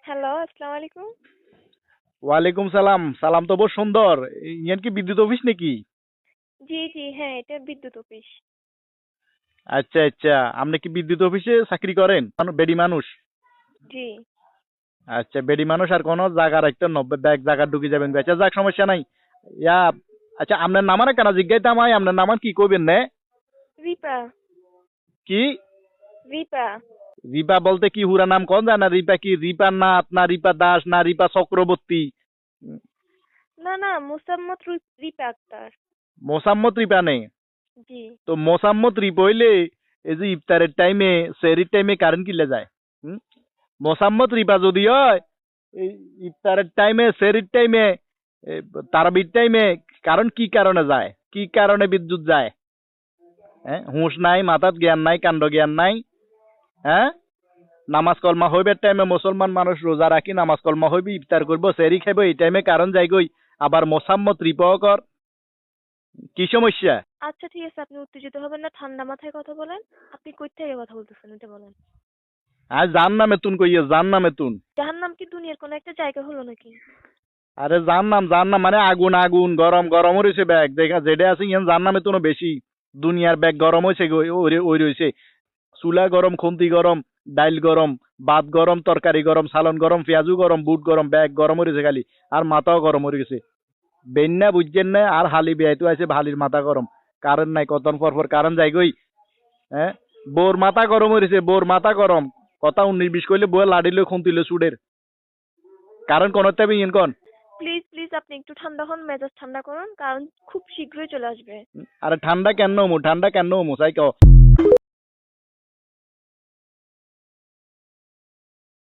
Hello, আসসালামু আলাইকুম। ওয়ালাইকুম সালাম। সালাম তো বহু সুন্দর। ইয়ান কি বিদ্যুৎ অফিস নাকি? জি, জি, হ্যাঁ, এটা বিদ্যুৎ অফিস। আচ্ছা আচ্ছা, আপনি কি বিদ্যুৎ অফিসে চাকরি করেন? বেডি মানুষ। জি। আচ্ছা, বেডি মানুষ আর কোনো জায়গা রাখতে 90 ব্যাগ জায়গা ঢুকে যাবেন। আচ্ছা যাক, সমস্যা নাই। ইয়া, আচ্ছা আপনার নামার কেন জিজ্ঞাইতাম হয়, আপনার নামান কি কইবেন নে? রিপা, কি? রিপা। রিপা বলতে কি হুরা নাম কোন জানা? রিপা কি রিপা নাথ না রিপা দাস না রিপা চক্রবর্তী? না, না, মোসাম্মত রিপা আক্তার। মোসাম্মত রিপা নেই। জি। তো মোসাম্মত রিপা হইলে এই যে ইফতারের টাইমে সেহরির টাইমে কারেন্ট কিলে যায়। হুম? মোসাম্মত রিপা যদি হয়, এই ইফতারের টাইমে সেহরির টাইমে তারাবির টাইমে কারণ কি কারণে যায়, কি কারণে বিদ্যুৎ যায়? হ্যাঁ, হুঁশ নাই, মাথাত জ্ঞান নাই, কাণ্ড জ্ঞান নাই। হ্যাঁ, নামাজ কলমা হইবার টাইমে মুসলমান মানুষ রোজা রাখি নামাজ কলমা হইবি, ইফতার করবো, সেহরি খাইব, এই টাইমে কারণ যাই গই, আবার মোসাম্মত রিপাও কর। কি সমস্যা? আচ্ছা, ঠিক আছে, আপনি উত্তেজিত হবেন না, ঠান্ডা মাথায় কথা বলেন। আপনি কই থেকে কথা বলতেছেন এটা বলেন। আর জান নামে তুন কইয়ে, জান নামে তুন। জাহান্নাম কি দুনিয়ার কোনো একটা জায়গা হলো নাকি? আরে জান নাম মানে আগুন, আগুন গরম গরম রয়েছে ব্যাগ দেখা যেটা আছে ইয়ান জান নামে তো বেশি। দুনিয়ার ব্যাগ গরম হয়েছে, ওই রয়েছে। চুলা গরম, খুন্তি গরম, ডাইল গরম, ভাত গরম, তরকারি গরম, সালন গরম, পেঁয়াজু গরম, বুট গরম, ব্যাগ গরম হয়েছে খালি। আর মাথাও গরম হয়ে গেছে। বেন্যা বুঝছেন না, আর হালি বেয়াইতো আছে, হালির মাথা গরম। কারেন্ট নাই, কতন পর কারেন্ট যাই গই। হ্যাঁ, বোর মাথা গরম হয়েছে, বোর মাথা গরম। কথা 19-20 কইলে বউয়ে লাড়িলে খুন্তিলে চুডের। কারেন্ট কোন তেমন ইন কোন। প্লিজ, প্লিজ, আপনি একটু ঠান্ডা হন, মেজাজ ঠান্ডা করুন, কারণ খুব শীঘ্রই চলে আসবে। আরে ঠান্ডা কেন হমু, ঠান্ডা কেন হমু চাই কও।